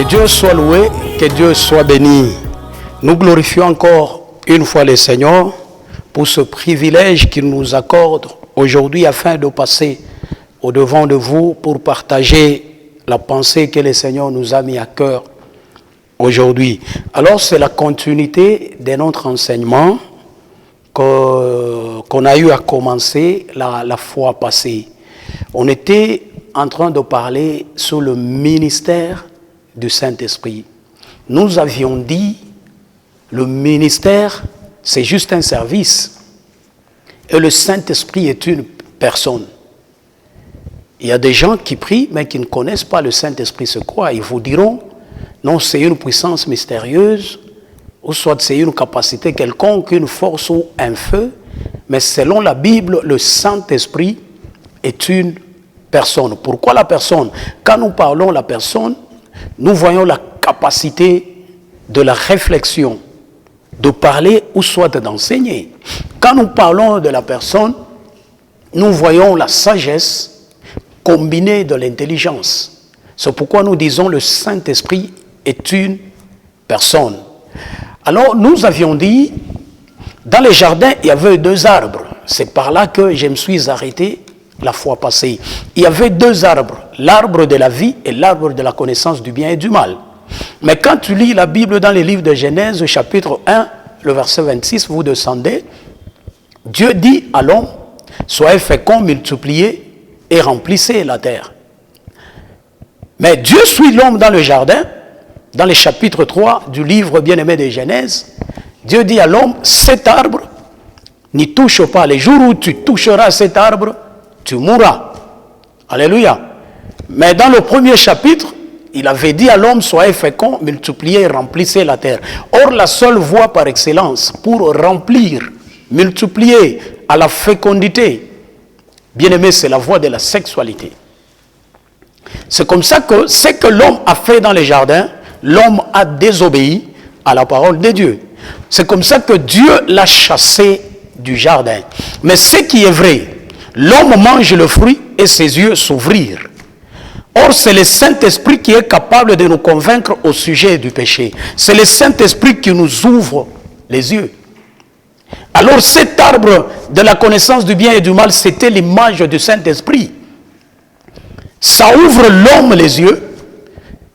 Dieu soit loué, que Dieu soit béni. Nous glorifions encore une fois le Seigneur pour ce privilège qu'il nous accorde aujourd'hui afin de passer au devant de vous pour partager la pensée que le Seigneur nous a mis à cœur aujourd'hui. Alors c'est la continuité de notre enseignement qu'on a eu à commencer la fois passée. On était en train de parler sur le ministère du Saint-Esprit. Nous avions dit, le ministère, c'est juste un service. Et le Saint-Esprit est une personne. Il y a des gens qui prient, mais qui ne connaissent pas le Saint-Esprit, c'est quoi? Ils vous diront, non, c'est une puissance mystérieuse, ou soit c'est une capacité quelconque, une force ou un feu. Mais selon la Bible, le Saint-Esprit est une personne. Pourquoi la personne? Quand nous parlons de la personne, nous voyons la capacité de la réflexion, de parler ou soit d'enseigner. Quand nous parlons de la personne, nous voyons la sagesse combinée de l'intelligence. C'est pourquoi nous disons le Saint-Esprit est une personne. Alors nous avions dit, dans les jardins, il y avait 2 arbres. C'est par là que je me suis arrêté la fois passée. Il y avait 2 arbres, l'arbre de la vie et l'arbre de la connaissance du bien et du mal. Mais quand tu lis la Bible dans les livres de Genèse, chapitre 1, le verset 26, vous descendez, Dieu dit à l'homme, soyez féconds, multipliez et remplissez la terre. Mais Dieu suit l'homme dans le jardin, dans le chapitre 3 du livre bien-aimé de Genèse. Dieu dit à l'homme, cet arbre, n'y touche pas. Les jours où tu toucheras cet arbre, tu mourras. Alléluia. Mais dans le premier chapitre, il avait dit à l'homme, soyez féconds, multipliez et remplissez la terre. Or, la seule voie par excellence pour remplir, multiplier à la fécondité, bien aimé, c'est la voie de la sexualité. C'est comme ça que ce que l'homme a fait dans les jardins, l'homme a désobéi à la parole de Dieu. C'est comme ça que Dieu l'a chassé du jardin. Mais ce qui est vrai, l'homme mange le fruit et ses yeux s'ouvrirent. Or, c'est le Saint-Esprit qui est capable de nous convaincre au sujet du péché. C'est le Saint-Esprit qui nous ouvre les yeux. Alors, cet arbre de la connaissance du bien et du mal, c'était l'image du Saint-Esprit. Ça ouvre l'homme les yeux,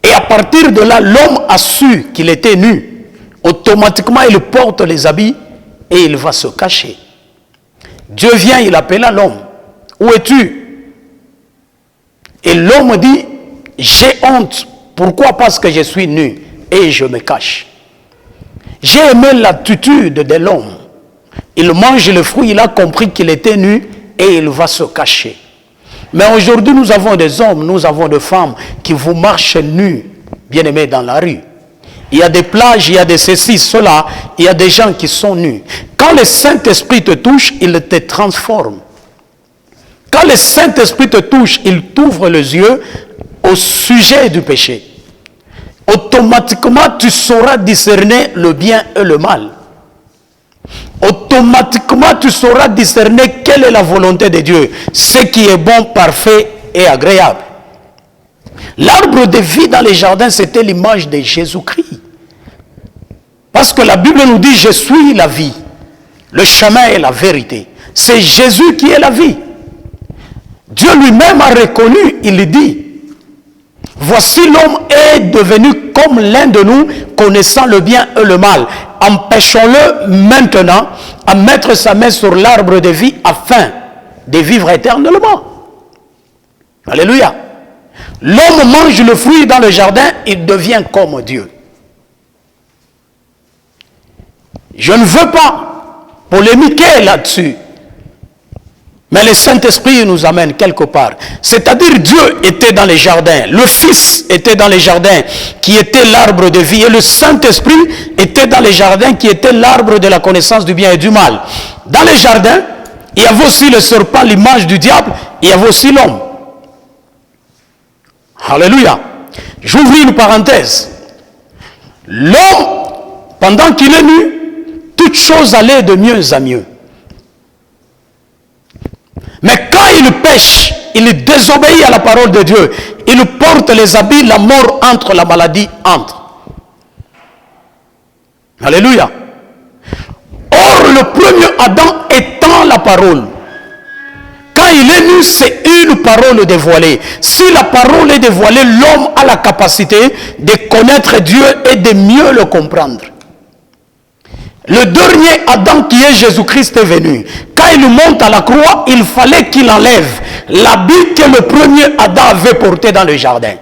et à partir de là, l'homme a su qu'il était nu. Automatiquement, il porte les habits et il va se cacher. Dieu vient, il appelle l'homme. Où es-tu? Et l'homme dit, j'ai honte. Pourquoi? Parce que je suis nu et je me cache. J'ai aimé l'attitude de l'homme. Il mange le fruit, il a compris qu'il était nu et il va se cacher. Mais aujourd'hui, nous avons des hommes, nous avons des femmes qui vous marchent nus, bien aimés, dans la rue. Il y a des plages, il y a des ceci, cela, il y a des gens qui sont nus. Quand le Saint-Esprit te touche, il te transforme. Quand le Saint-Esprit te touche, il t'ouvre les yeux au sujet du péché. Automatiquement, tu sauras discerner le bien et le mal. Automatiquement, tu sauras discerner quelle est la volonté de Dieu, ce qui est bon, parfait et agréable. L'arbre de vie dans les jardins, c'était l'image de Jésus-Christ. Parce que la Bible nous dit, je suis la vie, le chemin et la vérité. C'est Jésus qui est la vie. Dieu lui-même a reconnu, il dit, voici l'homme est devenu comme l'un de nous, connaissant le bien et le mal. Empêchons-le maintenant à mettre sa main sur l'arbre de vie afin de vivre éternellement. Alléluia. L'homme mange le fruit dans le jardin, il devient comme Dieu. Je ne veux pas polémiquer là-dessus. Mais le Saint-Esprit nous amène quelque part. C'est-à-dire Dieu était dans les jardins. Le Fils était dans les jardins qui était l'arbre de vie. Et le Saint-Esprit était dans les jardins qui était l'arbre de la connaissance du bien et du mal. Dans les jardins, il y avait aussi le serpent, l'image du diable. Il y avait aussi l'homme. Alléluia. J'ouvre une parenthèse. L'homme, pendant qu'il est nu, toutes choses allaient de mieux en mieux. Mais quand il pêche, il désobéit à la parole de Dieu. Il porte les habits, la mort entre, la maladie entre. Alléluia. Or, le premier Adam étant la parole. Quand il est nu, c'est une parole dévoilée. Si la parole est dévoilée, l'homme a la capacité de connaître Dieu et de mieux le comprendre. Le dernier Adam qui est Jésus-Christ est venu. Quand il monte à la croix, il fallait qu'il enlève l'habit que le premier Adam avait porté dans le jardin.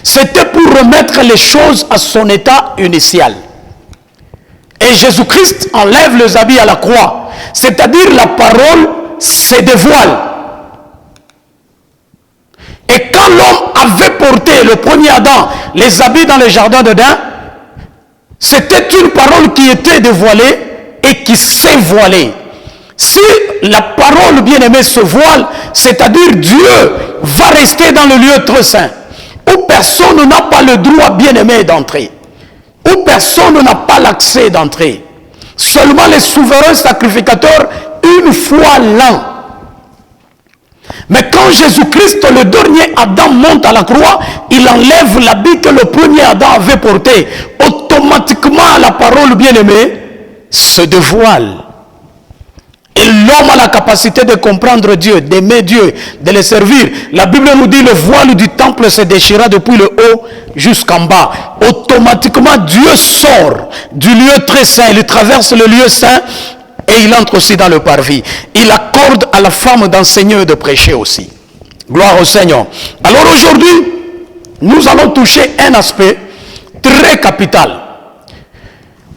C'était pour remettre les choses à son état initial. Et Jésus-Christ enlève les habits à la croix. C'est-à-dire la parole se dévoile. Et quand l'homme avait porté, le premier Adam, les habits dans le jardin d'Éden, c'était une parole qui était dévoilée et qui s'est voilée. Si la parole bien-aimée se voile, c'est-à-dire Dieu va rester dans le lieu très saint, où personne n'a pas le droit bien-aimé d'entrer, où personne n'a pas l'accès d'entrer. Seulement les souverains sacrificateurs, une fois l'an. Mais quand Jésus-Christ, le dernier Adam, monte à la croix, il enlève l'habit que le premier Adam avait porté. Automatiquement, la parole bien-aimée se dévoile. Et l'homme a la capacité de comprendre Dieu, d'aimer Dieu, de le servir. La Bible nous dit le voile du temple se déchira depuis le haut jusqu'en bas. Automatiquement, Dieu sort du lieu très saint. Il traverse le lieu saint et il entre aussi dans le parvis. Il accorde à la femme d'enseigner et de prêcher aussi. Gloire au Seigneur. Alors aujourd'hui, nous allons toucher un aspect très capital.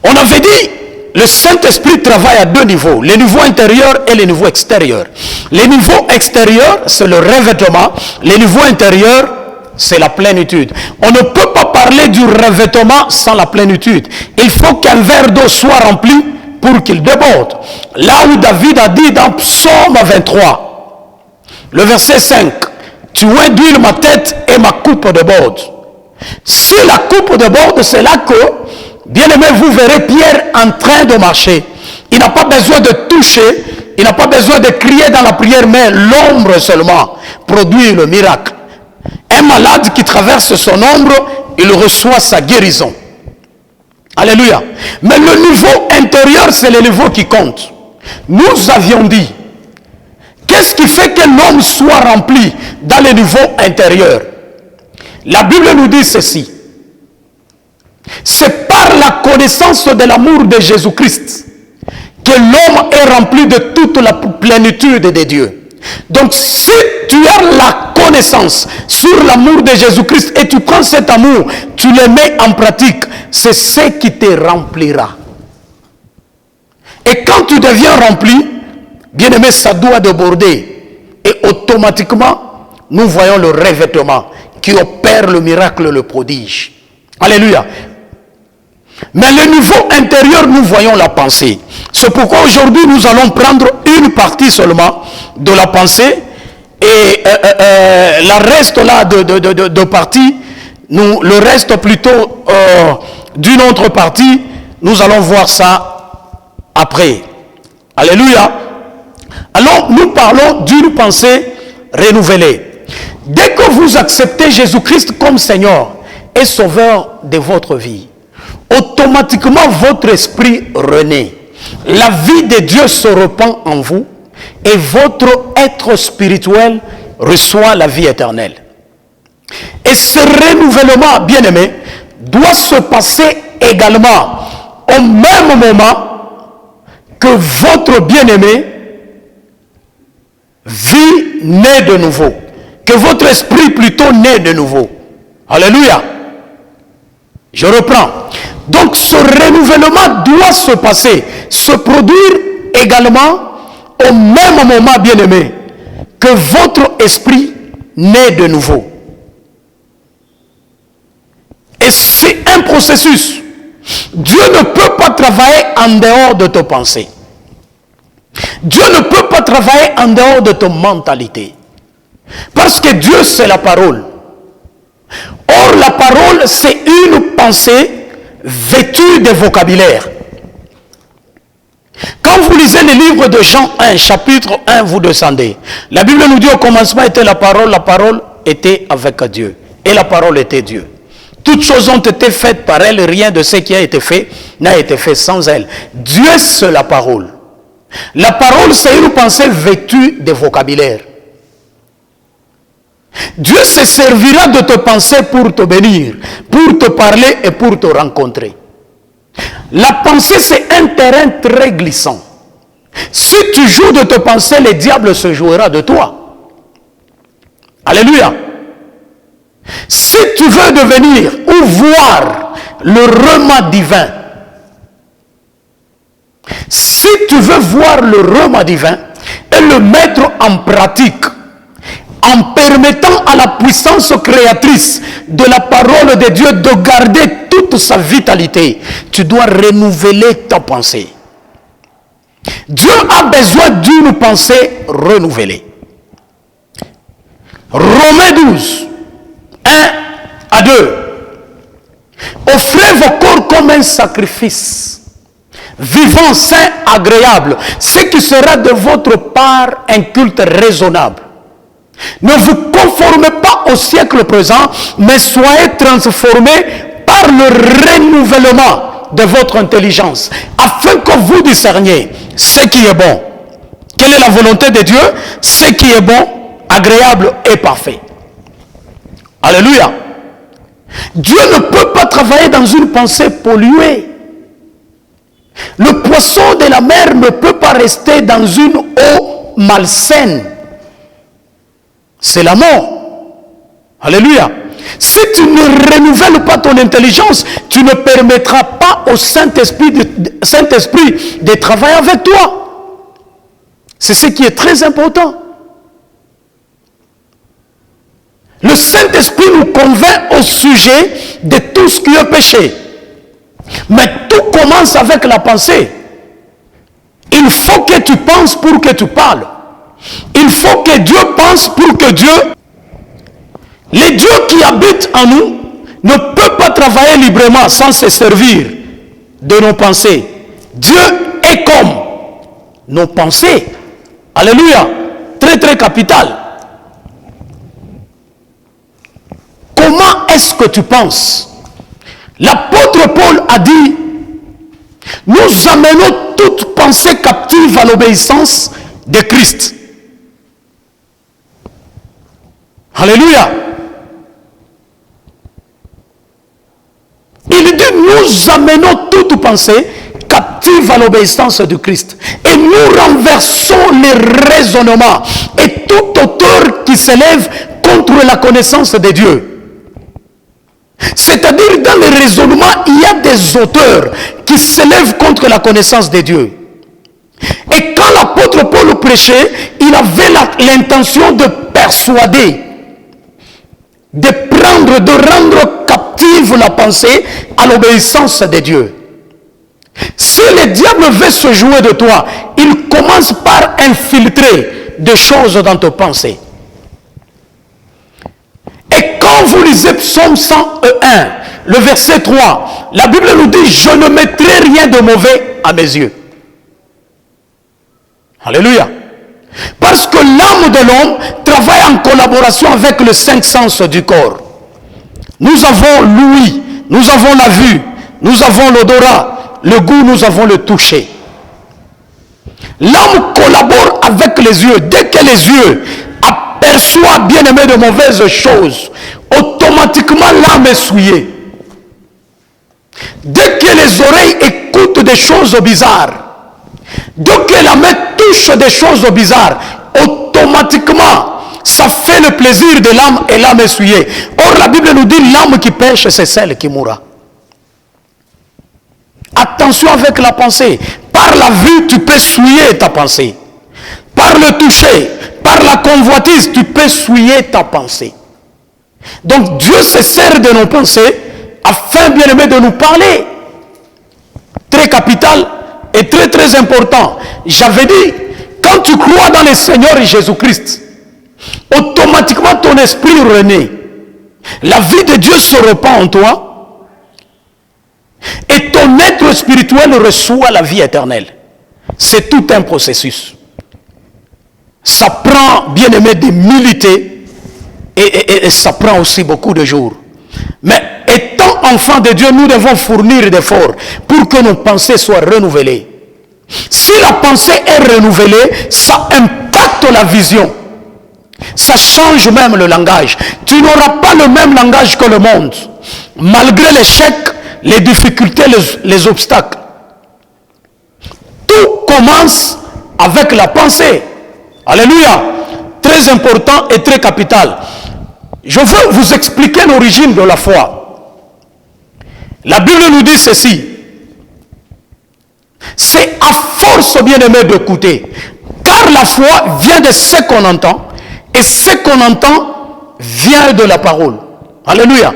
On avait dit, le Saint-Esprit travaille à deux niveaux, le niveau intérieur et le niveau extérieur. Le niveau extérieur, c'est le revêtement. Le niveau intérieur, c'est la plénitude. On ne peut pas parler du revêtement sans la plénitude. Il faut qu'un verre d'eau soit rempli pour qu'il déborde. Là où David a dit dans Psaume 23, le verset 5, « Tu induis ma tête et ma coupe déborde. » Si la coupe déborde, c'est là que, bien aimé, vous verrez Pierre en train de marcher. Il n'a pas besoin de toucher, il n'a pas besoin de crier dans la prière, mais l'ombre seulement produit le miracle. Un malade qui traverse son ombre, il reçoit sa guérison. Alléluia. Mais le niveau intérieur, c'est le niveau qui compte. Nous avions dit, qu'est-ce qui fait que l'homme soit rempli dans le niveau intérieur? La Bible nous dit ceci. C'est par la connaissance de l'amour de Jésus-Christ que l'homme est rempli de toute la plénitude de Dieu. Donc si tu as la connaissance sur l'amour de Jésus-Christ et tu prends cet amour, tu le mets en pratique, c'est ce qui te remplira. Et quand tu deviens rempli, bien aimé, ça doit déborder. Et automatiquement, nous voyons le revêtement qui opère le miracle, le prodige. Alléluia. Mais le niveau intérieur, nous voyons la pensée. C'est pourquoi aujourd'hui, nous allons prendre une partie seulement de la pensée et la reste là de partie, le reste plutôt d'une autre partie, nous allons voir ça après. Alléluia. Alors, nous parlons d'une pensée renouvelée. Dès que vous acceptez Jésus-Christ comme Seigneur et Sauveur de votre vie, automatiquement votre esprit renaît. La vie de Dieu se répand en vous et votre être spirituel reçoit la vie éternelle. Et ce renouvellement, bien-aimé, doit se passer également au même moment que votre bien-aimé vit naît de nouveau. Que votre esprit plutôt naît de nouveau. Alléluia. Je reprends. Donc ce renouvellement doit se passer, se produire également au même moment, bien-aimé, que votre esprit naît de nouveau. Et c'est un processus. Dieu ne peut pas travailler en dehors de tes pensées. Dieu ne peut pas travailler en dehors de ta mentalité. Parce que Dieu, c'est la parole. Or, la parole, c'est une pensée vêtue de vocabulaire. Quand vous lisez les livres de Jean 1, chapitre 1, vous descendez. La Bible nous dit au commencement était la parole était avec Dieu. Et la parole était Dieu. Toutes choses ont été faites par elle, rien de ce qui a été fait n'a été fait sans elle. Dieu, c'est la parole. La parole, c'est une pensée vêtue de vocabulaire. Dieu se servira de tes pensées pour te bénir, pour te parler et pour te rencontrer. La pensée, c'est un terrain très glissant. Si tu joues de tes pensées, le diable se jouera de toi. Alléluia. Si tu veux devenir ou voir le remas divin, si tu veux voir le remas divin et le mettre en pratique, en permettant à la puissance créatrice de la parole de Dieu de garder toute sa vitalité, tu dois renouveler ta pensée. Dieu a besoin d'une pensée renouvelée. Romains 12, 1 à 2. Offrez vos corps comme un sacrifice, vivant, saint, agréable, ce qui sera de votre part un culte raisonnable. Ne vous conformez pas au siècle présent, mais soyez transformés par le renouvellement de votre intelligence, afin que vous discerniez ce qui est bon. Quelle est la volonté de Dieu? Ce qui est bon, agréable et parfait. Alléluia. Dieu ne peut pas travailler dans une pensée polluée. Le poisson de la mer ne peut pas rester dans une eau malsaine. C'est la mort. Alléluia. Si tu ne renouvelles pas ton intelligence, tu ne permettras pas au Saint-Esprit de travailler avec toi. C'est ce qui est très important. Le Saint-Esprit nous convainc au sujet de tout ce qui est péché. Mais tout commence avec la pensée. Il faut que tu penses pour que tu parles. Il faut que Dieu pense pour que Dieu... Le Dieu qui habite en nous ne peut pas travailler librement sans se servir de nos pensées. Dieu est comme nos pensées. Alléluia. Très très capital. Comment est-ce que tu penses? L'apôtre Paul a dit, nous amenons toute pensée captive à l'obéissance de Christ. Alléluia. Il dit, nous amenons toute pensée captive à l'obéissance de Christ. Et nous renversons les raisonnements et toute auteur qui s'élève contre la connaissance de Dieu. C'est-à-dire, dans les raisonnements, il y a des auteurs qui s'élèvent contre la connaissance de Dieu. Et quand l'apôtre Paul prêchait, il avait l'intention de persuader, de prendre, de rendre captive la pensée à l'obéissance de Dieu. Si le diable veut se jouer de toi, il commence par infiltrer des choses dans tes pensées. Et quand vous lisez Psaume 101, le verset 3, la Bible nous dit, je ne mettrai rien de mauvais à mes yeux. Alléluia. Parce que l'âme de l'homme travaille en collaboration avec les 5 sens du corps. Nous avons l'ouïe, nous avons la vue, nous avons l'odorat, le goût, nous avons le toucher. L'âme collabore avec les yeux. Dès que les yeux aperçoivent bien aimé de mauvaises choses, automatiquement l'âme est souillée. Dès que les oreilles écoutent des choses bizarres, dès que la main touche des choses bizarres, automatiquement, ça fait le plaisir de l'âme et l'âme est souillée. Or, la Bible nous dit, l'âme qui pêche, c'est celle qui mourra. Attention avec la pensée. Par la vue, tu peux souiller ta pensée. Par le toucher, par la convoitise, tu peux souiller ta pensée. Donc, Dieu se sert de nos pensées afin, bien aimé, de nous parler. Très capital et très très important. J'avais dit, quand tu crois dans le Seigneur Jésus-Christ, automatiquement ton esprit renaît. La vie de Dieu se répand en toi et ton être spirituel reçoit la vie éternelle. C'est tout un processus. Ça prend, bien aimé, des militer et ça prend aussi beaucoup de jours. Mais étant enfants de Dieu, nous devons fournir d'efforts pour que nos pensées soient renouvelées. Si la pensée est renouvelée, ça impacte la vision. Ça change même le langage. Tu n'auras pas le même langage que le monde. Malgré l'échec, les difficultés, les obstacles. Tout commence avec la pensée. Alléluia. Très important et très capital. Je veux vous expliquer l'origine de la foi. La Bible nous dit ceci. C'est à force, bien-aimé, d'écouter. Car la foi vient de ce qu'on entend. Et ce qu'on entend vient de la parole. Alléluia.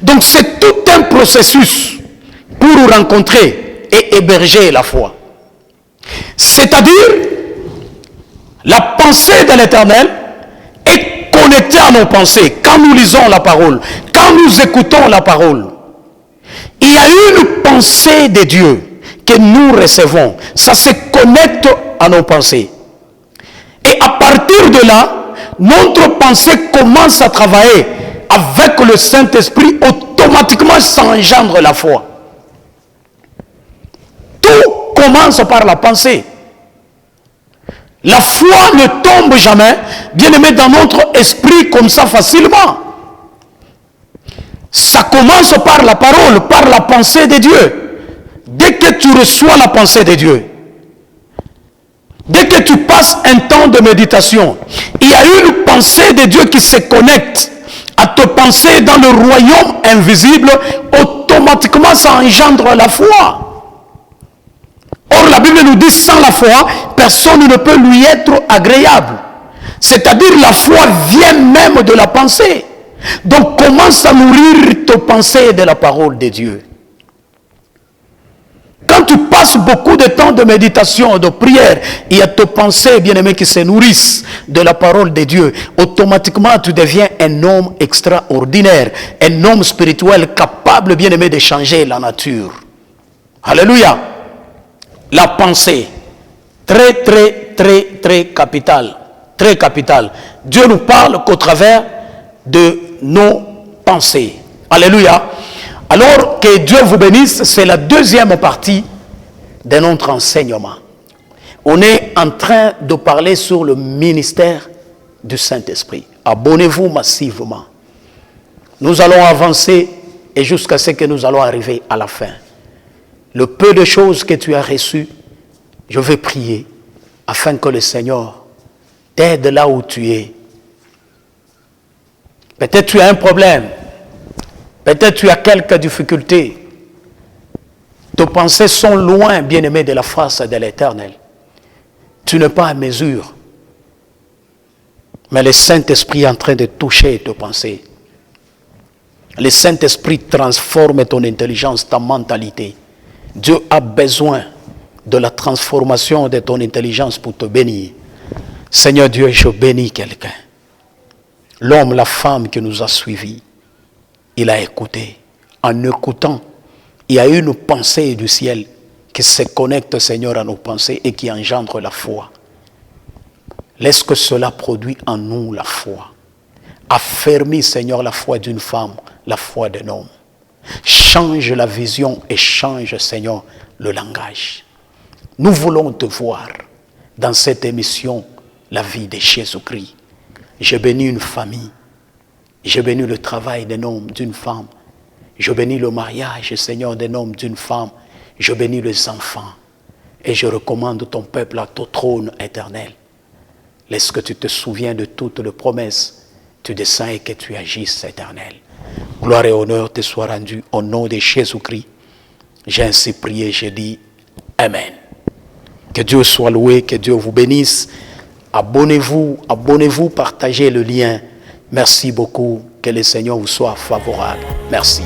Donc c'est tout un processus pour rencontrer et héberger la foi. C'est-à-dire, la pensée de l'Éternel est connectée à nos pensées. Quand nous lisons la parole, quand nous écoutons la parole, il y a une pensée de Dieu que nous recevons. Ça se connecte à nos pensées. Et à partir de là, notre pensée commence à travailler avec le Saint-Esprit, automatiquement s'engendre la foi. Tout commence par la pensée. La foi ne tombe jamais, bien aimé, dans notre esprit comme ça facilement. Ça commence par la parole, par la pensée de Dieu. Dès que tu reçois la pensée de Dieu, dès que tu passes un temps de méditation, il y a une pensée de Dieu qui se connecte à te penser dans le royaume invisible, automatiquement ça engendre la foi. Or la Bible nous dit, sans la foi, personne ne peut lui être agréable. C'est-à-dire la foi vient même de la pensée. Donc commence à nourrir tes pensées de la parole de Dieu. Quand tu passes beaucoup de temps de méditation, de prière, il y a tes pensées, bien-aimés, qui se nourrissent de la parole de Dieu. Automatiquement, tu deviens un homme extraordinaire, un homme spirituel capable, bien-aimé, de changer la nature. Alléluia. La pensée, très capitale. Très capitale. Dieu nous parle qu'au travers de nos pensées. Alléluia. Alors que Dieu vous bénisse, c'est la deuxième partie de notre enseignement. On est en train de parler sur le ministère du Saint-Esprit. Abonnez-vous massivement. Nous allons avancer et jusqu'à ce que nous allons arriver à la fin. Le peu de choses que tu as reçues, je vais prier afin que le Seigneur t'aide là où tu es. Peut-être tu as un problème. Peut-être tu as quelques difficultés. Tes pensées sont loin, bien-aimé, de la face de l'Éternel. Tu n'es pas à mesure. Mais le Saint-Esprit est en train de toucher tes pensées. Le Saint-Esprit transforme ton intelligence, ta mentalité. Dieu a besoin de la transformation de ton intelligence pour te bénir. Seigneur Dieu, je bénis quelqu'un. L'homme, la femme qui nous a suivis. Il a écouté. En écoutant, il y a une pensée du ciel qui se connecte, Seigneur, à nos pensées et qui engendre la foi. Laisse que cela produise en nous la foi. Affermis, Seigneur, la foi d'une femme, la foi d'un homme. Change la vision et change, Seigneur, le langage. Nous voulons te voir dans cette émission, la vie de Jésus-Christ. Je bénis une famille. Je bénis le travail d'un homme, d'une femme. Je bénis le mariage, Seigneur, d'un homme, d'une femme. Je bénis les enfants. Et je recommande ton peuple à ton trône éternel. Laisse que tu te souviens de toutes les promesses. Tu descends et que tu agisses, éternel. Gloire et honneur te soient rendus au nom de Jésus-Christ. J'ai ainsi prié, j'ai dit Amen. Que Dieu soit loué, que Dieu vous bénisse. Abonnez-vous, partagez le lien. Merci beaucoup. Que le Seigneur vous soit favorable. Merci.